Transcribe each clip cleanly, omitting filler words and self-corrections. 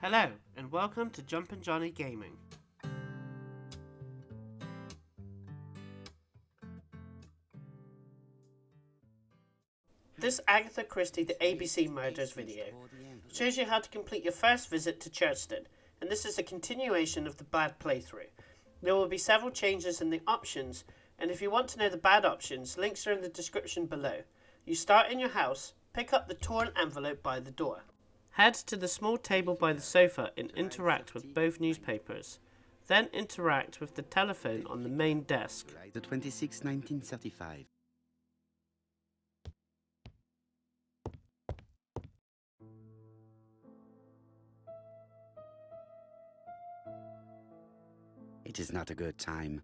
Hello, and welcome to Jumpin' Johnny Gaming. This Agatha Christie The ABC Murders video shows you how to complete your first visit to Churston, and this is a continuation of the bad playthrough. There will be several changes in the options, and if you want to know the bad options, links are in the description below. You start in your house, pick up the torn envelope by the door. Head to the small table by the sofa and interact with both newspapers. Then interact with the telephone on the main desk. July the 26th, 1935. It is not a good time.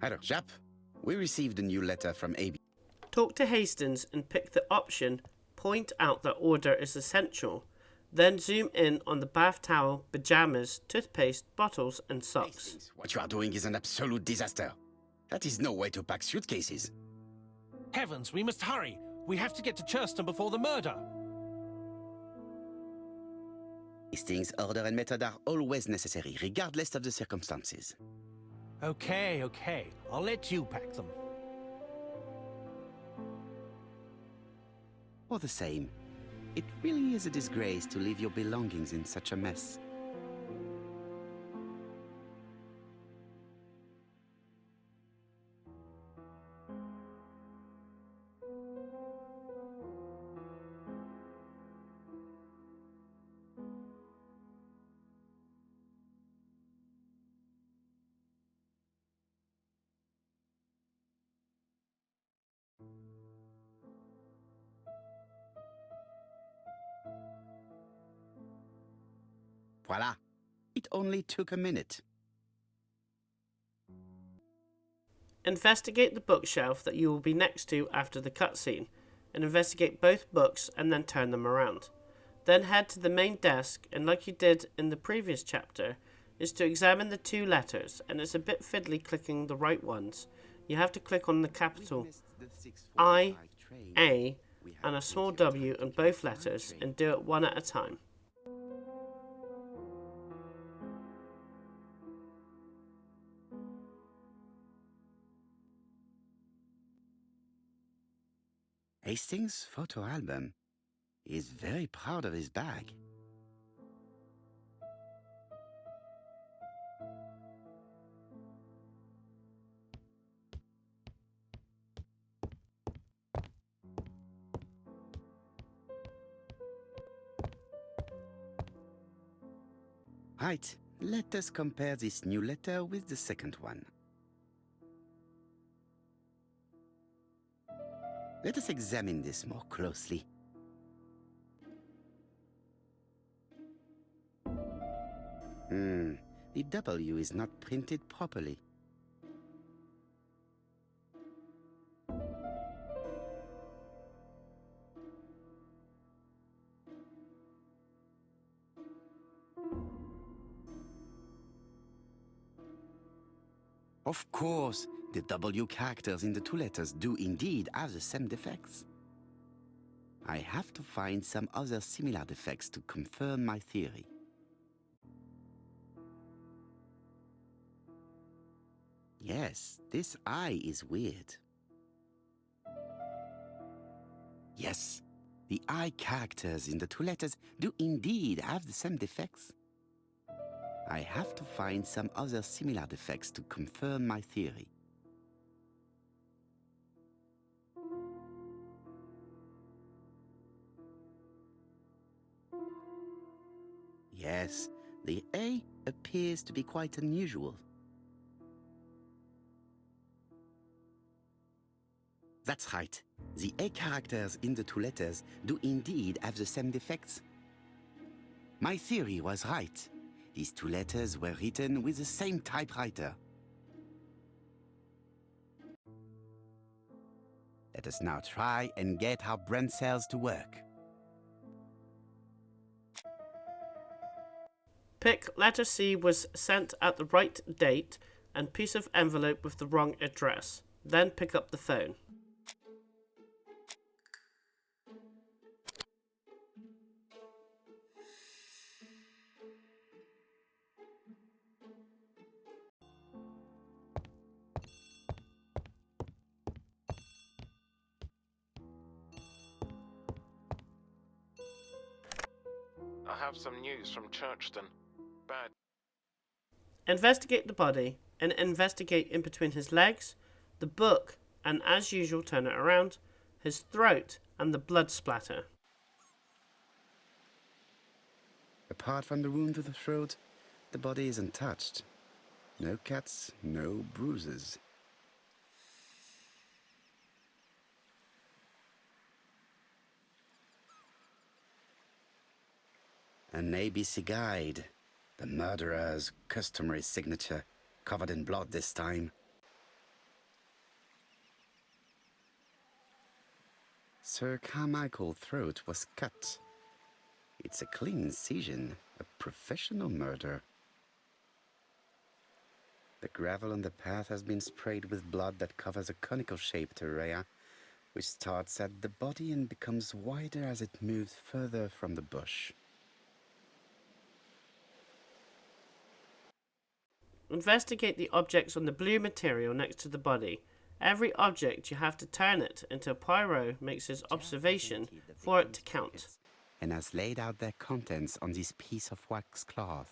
Hello, chap. We received a new letter from AB. Talk to Hastings and pick the option Point out that order is essential. Then zoom in on the bath towel, pajamas, toothpaste, bottles and socks. Hastings, what you are doing is an absolute disaster. That is no way to pack suitcases. Heavens, we must hurry! We have to get to Churston before the murder! Hastings' order and method are always necessary, regardless of the circumstances. Okay. I'll let you pack them. All the same, it really is a disgrace to leave your belongings in such a mess. Voila! It only took a minute. Investigate the bookshelf that you will be next to after the cutscene, and investigate both books and then turn them around. Then head to the main desk, and like you did in the previous chapter, is to examine the two letters, and it's a bit fiddly clicking the right ones. You have to click on the capital I, A, and a small W on both letters, and do it one at a time. Hastings' photo album. He is very proud of his bag. Right, let us compare this new letter with the second one. Let us examine this more closely. The W is not printed properly. Of course, the W characters in the two letters do indeed have the same defects. I have to find some other similar defects to confirm my theory. Yes, this I is weird. Yes, the I characters in the two letters do indeed have the same defects. I have to find some other similar defects to confirm my theory. Yes, the A appears to be quite unusual. That's right. The A characters in the two letters do indeed have the same defects. My theory was right. These two letters were written with the same typewriter. Let us now try and get our brain cells to work. Pick letter C was sent at the right date and piece of envelope with the wrong address. Then pick up the phone. have some news from Churston. Bad. Investigate the body and investigate in between his legs, the book, and as usual turn it around, his throat and the blood splatter. Apart from the wound to the throat, the body is untouched. No cuts, no bruises. An ABC guide. The murderer's customary signature, covered in blood this time. Sir Carmichael's throat was cut. It's a clean incision, a professional murder. The gravel on the path has been sprayed with blood that covers a conical-shaped area, which starts at the body and becomes wider as it moves further from the bush. Investigate the objects on the blue material next to the body. Every object you have to turn it until Poirot makes his observation for it to count. And has laid out their contents on this piece of wax cloth.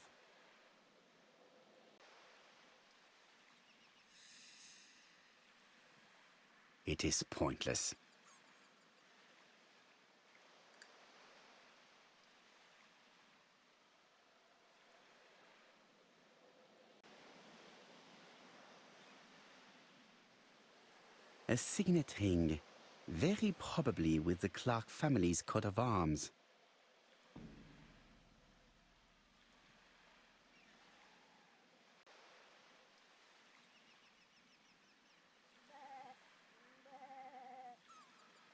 It is pointless. A signet ring, very probably with the Clark family's coat of arms.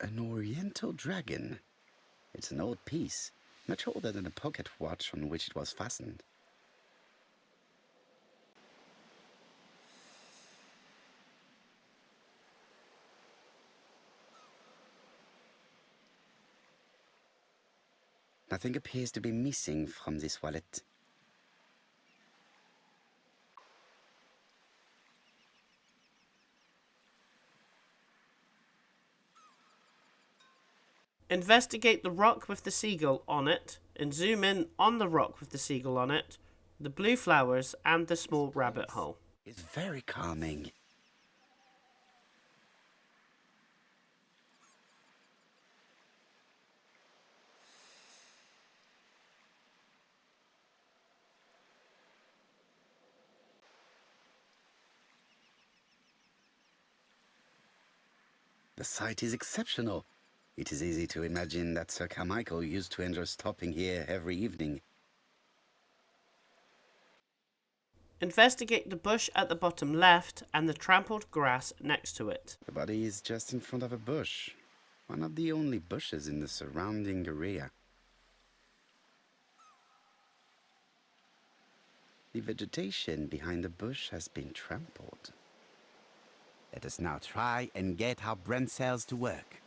An oriental dragon. It's an old piece, much older than a pocket watch on which it was fastened. Nothing appears to be missing from this wallet. Investigate the rock with the seagull on it and zoom in on the rock with the seagull on it, the blue flowers and the small rabbit hole. It's very calming. The site is exceptional. It is easy to imagine that Sir Carmichael used to enjoy stopping here every evening. Investigate the bush at the bottom left and the trampled grass next to it. The body is just in front of a bush, one of the only bushes in the surrounding area. The vegetation behind the bush has been trampled. Let us now try and get our brain cells to work.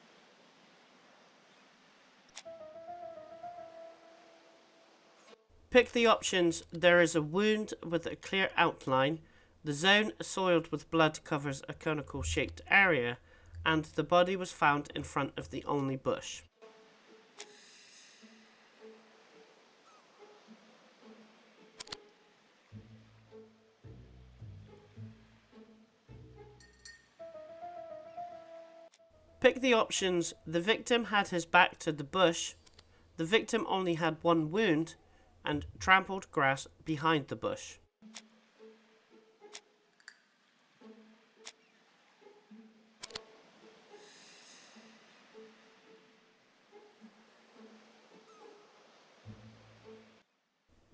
Pick the options. There is a wound with a clear outline, the zone soiled with blood covers a conical shaped area, and the body was found in front of the only bush. Pick the options. The victim had his back to the bush, the victim only had one wound, and trampled grass behind the bush.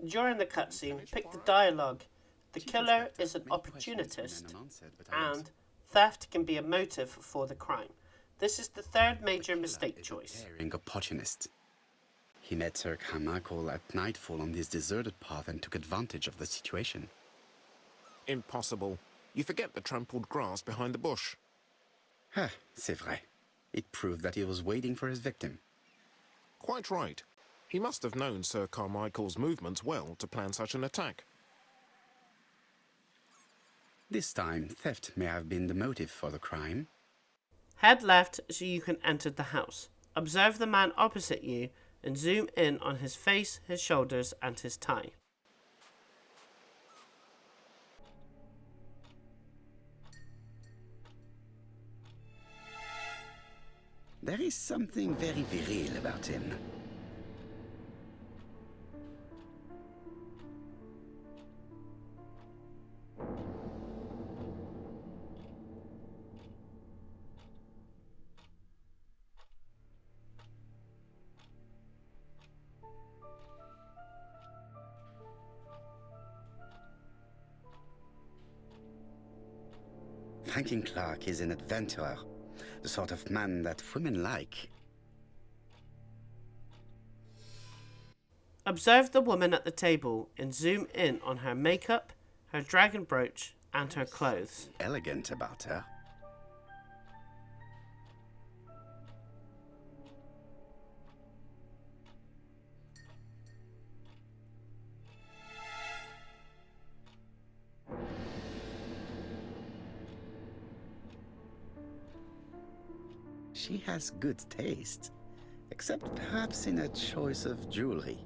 During the cutscene, pick the dialogue. The killer is an opportunist, and theft can be a motive for the crime. This is the third major mistake choice. Opportunist. He met Sir Carmichael at nightfall on this deserted path and took advantage of the situation. Impossible. You forget the trampled grass behind the bush. C'est vrai. It proved that he was waiting for his victim. Quite right. He must have known Sir Carmichael's movements well to plan such an attack. This time, theft may have been the motive for the crime. Head left so you can enter the house. Observe the man opposite you and zoom in on his face, his shoulders, and his tie. There is something very viril about him. Franklin Clark is an adventurer, the sort of man that women like. Observe the woman at the table and zoom in on her makeup, her dragon brooch, and her clothes. Elegant about her. She has good taste, except perhaps in her choice of jewelry.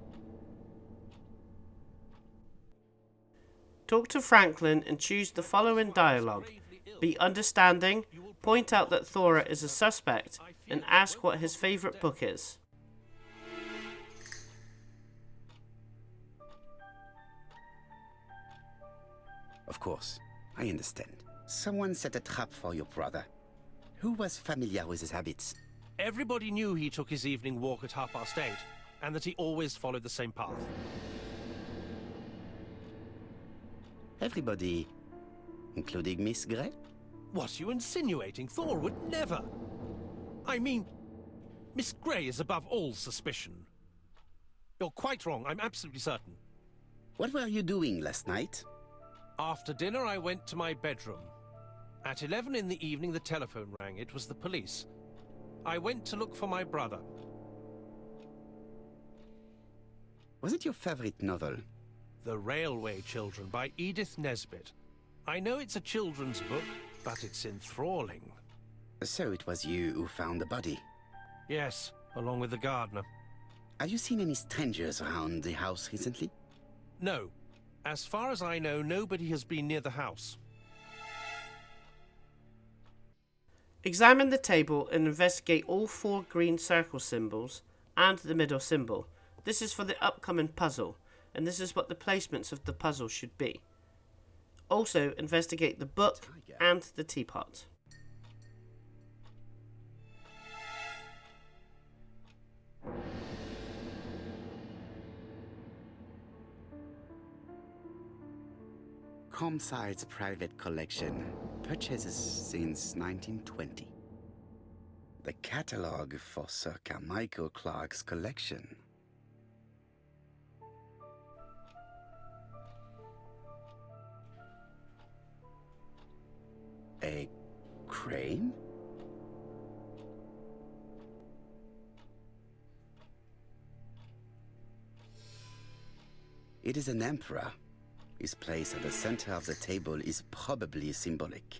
Talk to Franklin and choose the following dialogue. Be understanding, point out that Thora is a suspect, and ask what his favourite book is. Of course, I understand. Someone set a trap for your brother. Who was familiar with his habits? Everybody knew he took his evening walk at 8:30, and that he always followed the same path. Everybody, including Miss Grey? What are you insinuating? Thor would never. I mean, Miss Grey is above all suspicion. You're quite wrong, I'm absolutely certain. What were you doing last night? After dinner, I went to my bedroom. At 11 in the evening, the telephone rang. It was the police. I went to look for my brother. Was it your favorite novel? The Railway Children by Edith Nesbit. I know it's a children's book, but it's enthralling. So it was you who found the body? Yes, along with the gardener. Have you seen any strangers around the house recently? No. As far as I know, nobody has been near the house. Examine the table and investigate all 4 green circle symbols and the middle symbol. This is for the upcoming puzzle, and this is what the placements of the puzzle should be. Also, investigate the book and the teapot. Comside's private collection, purchases since 1920. The catalogue for Sir Carmichael Clark's collection. A crane? It is an emperor. His place at the center of the table is probably symbolic.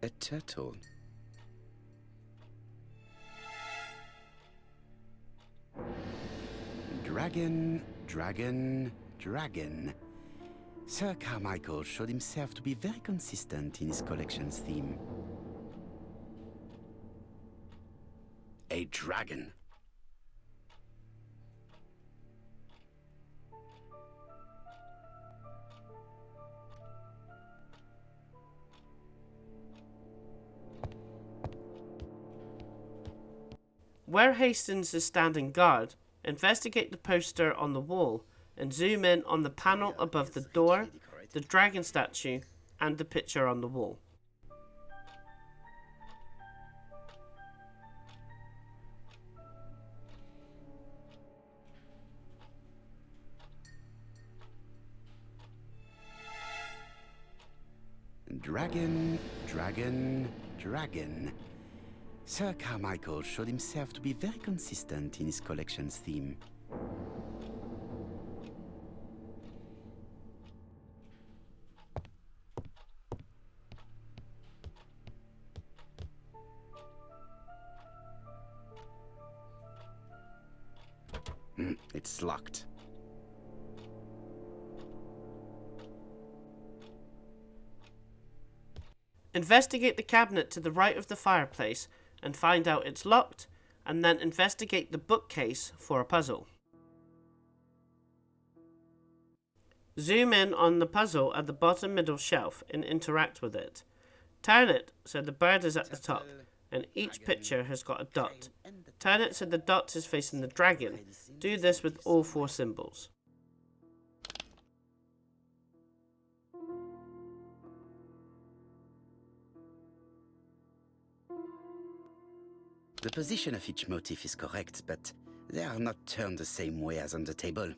A turtle. Dragon, dragon, dragon. Sir Carmichael showed himself to be very consistent in his collection's theme. A dragon. Where Hastings is standing guard, investigate the poster on the wall and zoom in on the panel above the door, the dragon statue, and the picture on the wall. Dragon, dragon, dragon. Sir Carmichael showed himself to be very consistent in his collection's theme. It's locked. Investigate the cabinet to the right of the fireplace and find out it's locked, and then investigate the bookcase for a puzzle. Zoom in on the puzzle at the bottom middle shelf and interact with it. Turn it so the bird is at the top, and each picture has got a dot. Turn it so the dot is facing the dragon. Do this with all 4 symbols. The position of each motif is correct, but they are not turned the same way as on the table.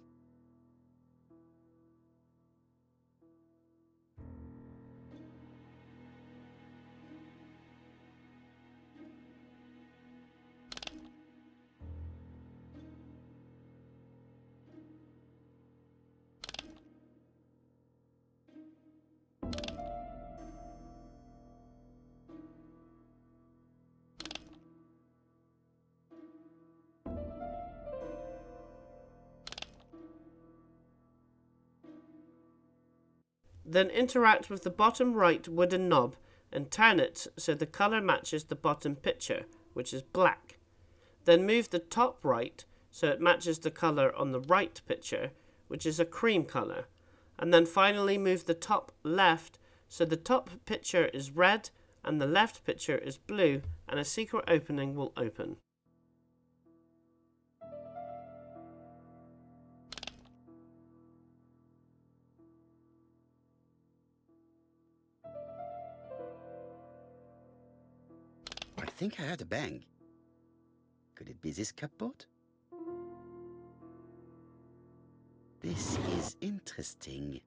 Then interact with the bottom right wooden knob and turn it so the colour matches the bottom picture, which is black. Then move the top right so it matches the colour on the right picture, which is a cream colour. And then finally move the top left so the top picture is red and the left picture is blue, and a secret opening will open. I think I heard a bang. Could it be this cupboard? This is interesting.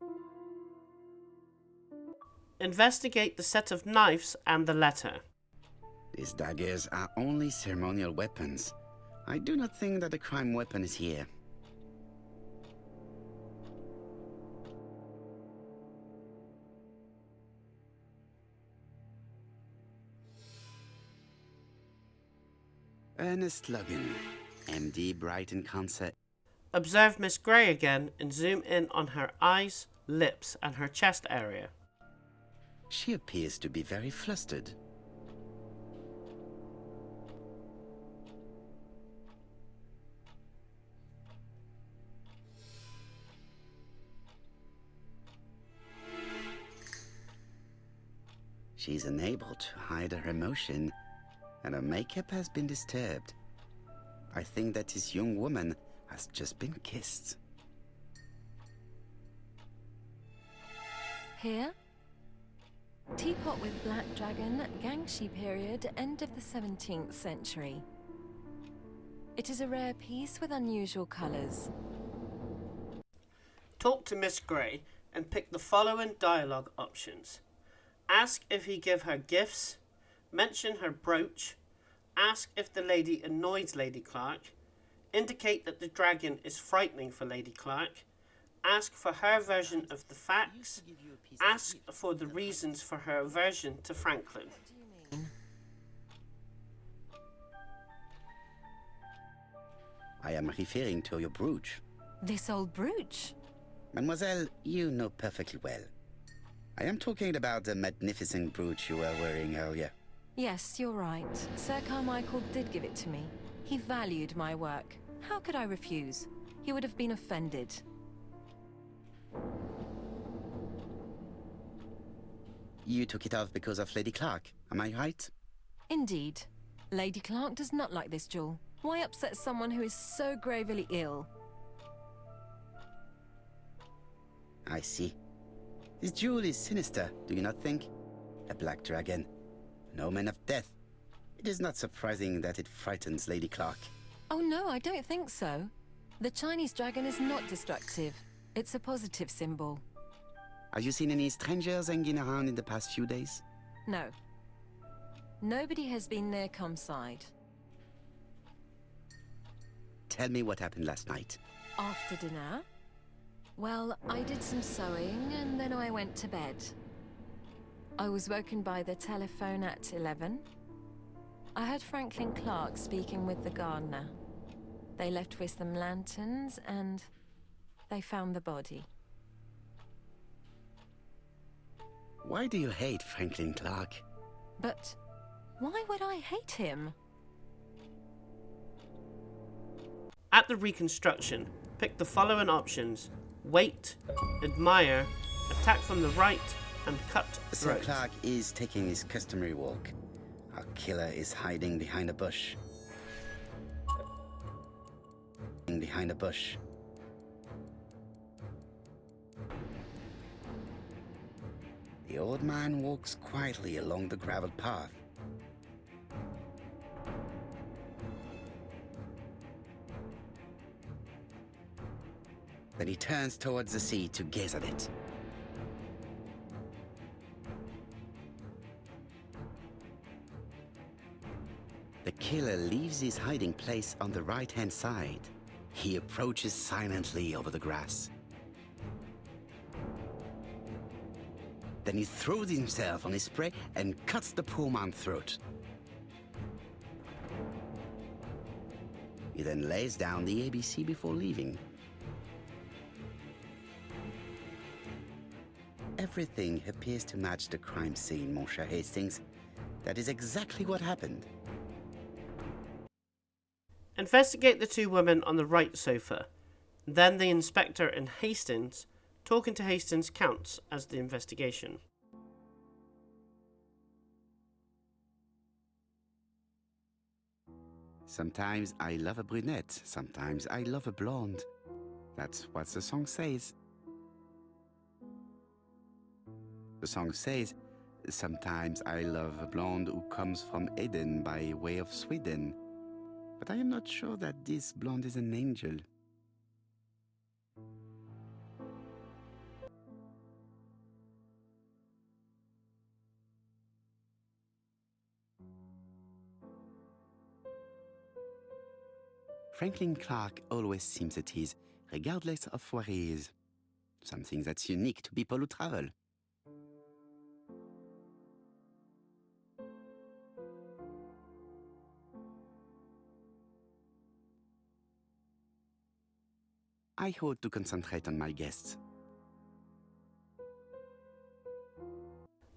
Investigate the set of knives and the letter. These daggers are only ceremonial weapons. I do not think that the crime weapon is here. Ernest Logan, MD, Brighton Concert. Observe Miss Grey again and zoom in on her eyes, lips, and her chest area. She appears to be very flustered. She's unable to hide her emotion, and her makeup has been disturbed. I think that this young woman has just been kissed. Here? Teapot with black dragon, Gangshi period, end of the 17th century. It is a rare piece with unusual colours. Talk to Miss Grey and pick the following dialogue options. Ask if he give her gifts, mention her brooch, ask if the lady annoys Lady Clark, indicate that the dragon is frightening for Lady Clark, ask for her version of the facts, ask for the reasons for her aversion to Franklin. I am referring to your brooch. This old brooch? Mademoiselle, you know perfectly well. I am talking about the magnificent brooch you were wearing earlier. Yes, you're right. Sir Carmichael did give it to me. He valued my work. How could I refuse? He would have been offended. You took it off because of Lady Clark, am I right? Indeed. Lady Clark does not like this jewel. Why upset someone who is so gravely ill? I see. This jewel is sinister, do you not think? A black dragon. An omen of death. It is not surprising that it frightens Lady Clark. Oh no, I don't think so. The Chinese dragon is not destructive. It's a positive symbol. Have you seen any strangers hanging around in the past few days? No. Nobody has been near Cumside. Tell me what happened last night. After dinner? Well, I did some sewing and then I went to bed. I was woken by the telephone at 11. I heard Franklin Clark speaking with the gardener. They left with some lanterns and they found the body. Why do you hate Franklin Clark? But why would I hate him? At the reconstruction, pick the following options: wait, admire, attack from the right, and cut Sir throat. Clark is taking his customary walk. Our killer is hiding behind a bush. Behind a bush. The old man walks quietly along the gravel path. Then he turns towards the sea to gaze at it. The killer leaves his hiding place on the right-hand side. He approaches silently over the grass. Then he throws himself on his prey and cuts the poor man's throat. He then lays down the ABC before leaving. Everything appears to match the crime scene, Monsieur Hastings. That is exactly what happened. Investigate the two women on the right sofa. Then the inspector and Hastings. Talking to Hastings counts as the investigation. Sometimes I love a brunette, sometimes I love a blonde. That's what the song says. The song says, sometimes I love a blonde who comes from Eden by way of Sweden. But I am not sure that this blonde is an angel. Franklin Clark always seems at ease, regardless of where he is. Something that's unique to people who travel. I ought to concentrate on my guests.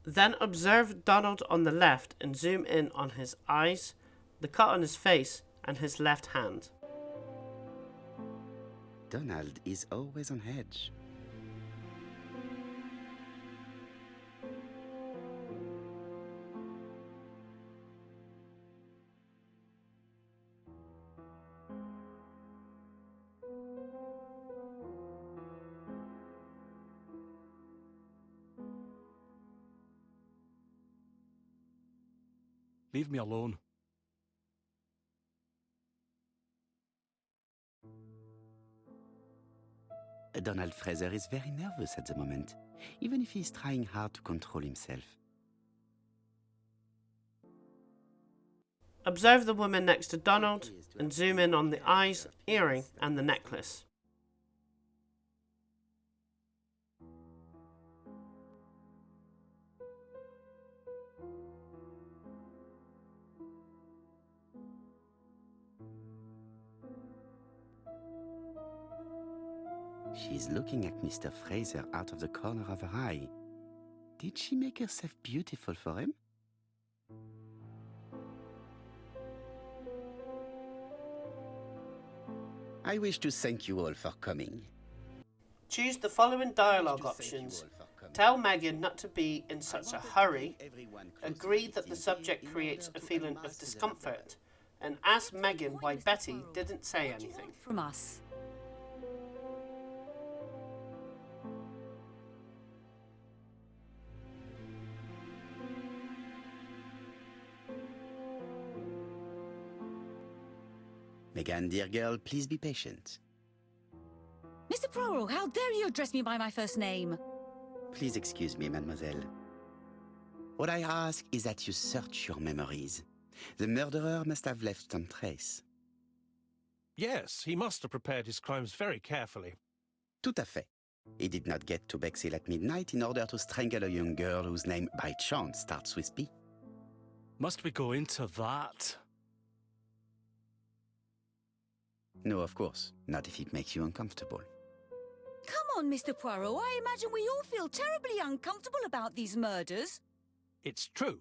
Then observe Donald on the left and zoom in on his eyes, the cut on his face, and his left hand. Donald is always on edge. Leave me alone. Donald Fraser is very nervous at the moment, even if he's trying hard to control himself. Observe the woman next to Donald and zoom in on the eyes, earring, and the necklace. She's looking at Mr. Fraser out of the corner of her eye. Did she make herself beautiful for him? I wish to thank you all for coming. Choose the following dialogue options. Tell Megan not to be in such a hurry. Agree that the subject creates a feeling of discomfort. And ask Megan why Betty didn't say anything. From us. Megan, dear girl, please be patient. Mr. Prorel, how dare you address me by my first name? Please excuse me, mademoiselle. What I ask is that you search your memories. The murderer must have left some trace. Yes, he must have prepared his crimes very carefully. Tout à fait. He did not get to Bexhill at midnight in order to strangle a young girl whose name by chance starts with P. Must we go into that? No, of course. Not if it makes you uncomfortable. Come on, Mr. Poirot. I imagine we all feel terribly uncomfortable about these murders. It's true.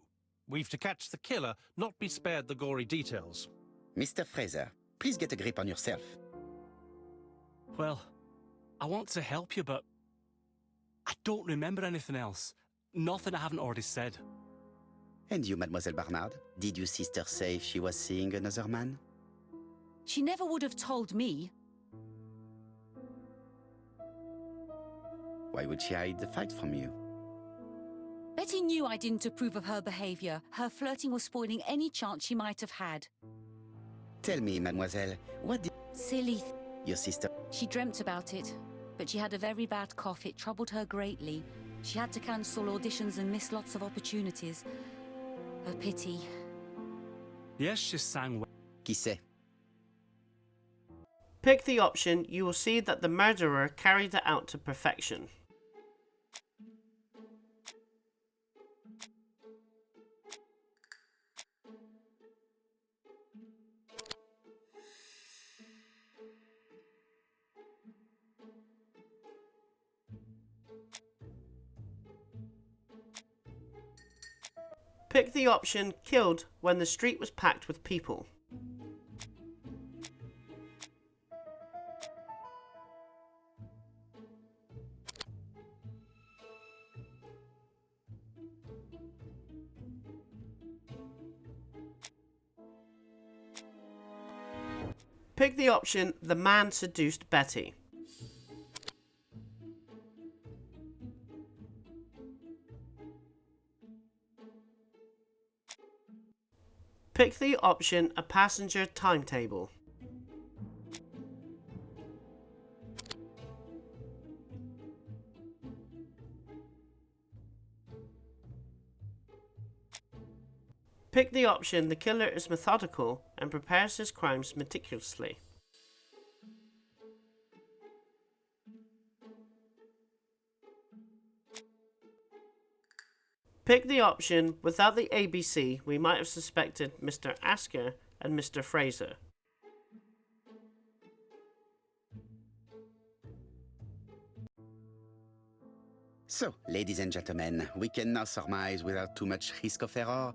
We've to catch the killer, not be spared the gory details. Mr. Fraser, please get a grip on yourself. Well, I want to help you, but I don't remember anything else. Nothing I haven't already said. And you, Mademoiselle Barnard? Did your sister say she was seeing another man? She never would have told me. Why would she hide the fact from you? Betty knew I didn't approve of her behavior. Her flirting was spoiling any chance she might have had. Tell me, mademoiselle, what did Silly. your sister... She dreamt about it, but she had a very bad cough. It troubled her greatly. She had to cancel auditions and miss lots of opportunities. A pity. Yes, she sang well. Qui sait? Pick the option, you will see that the murderer carried it out to perfection. Pick the option, killed when the street was packed with people. Pick the option, the man seduced Betty. Pick the option, a passenger timetable. Pick the option, the killer is methodical and prepares his crimes meticulously. Pick the option, without the ABC, we might have suspected Mr. Asker and Mr. Fraser. So, ladies and gentlemen, we can now surmise without too much risk of error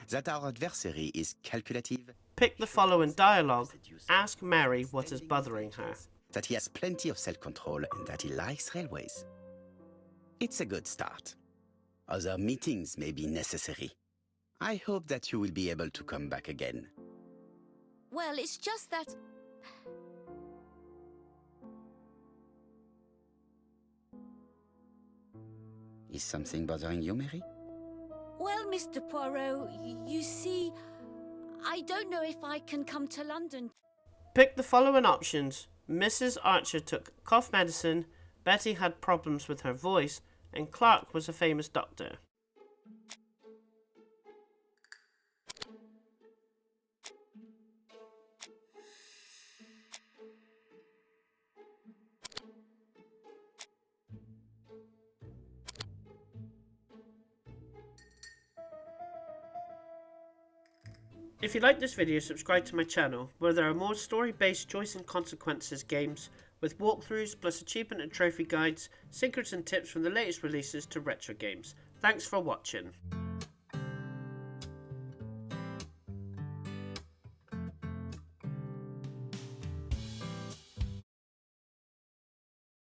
that our adversary is calculative. Pick the following dialogue. Ask Mary what is bothering her. That he has plenty of self-control and that he likes railways. It's a good start. Other meetings may be necessary. I hope that you will be able to come back again. Well, it's just that... Is something bothering you, Mary? Well, Mr. Poirot, you see, I don't know if I can come to London. Pick the following options. Mrs. Archer took cough medicine, Betty had problems with her voice, and Clark was a famous doctor. If you like this video, subscribe to my channel, where there are more story-based choice and consequences games with walkthroughs plus achievement and trophy guides, secrets and tips from the latest releases to retro games. Thanks for watching.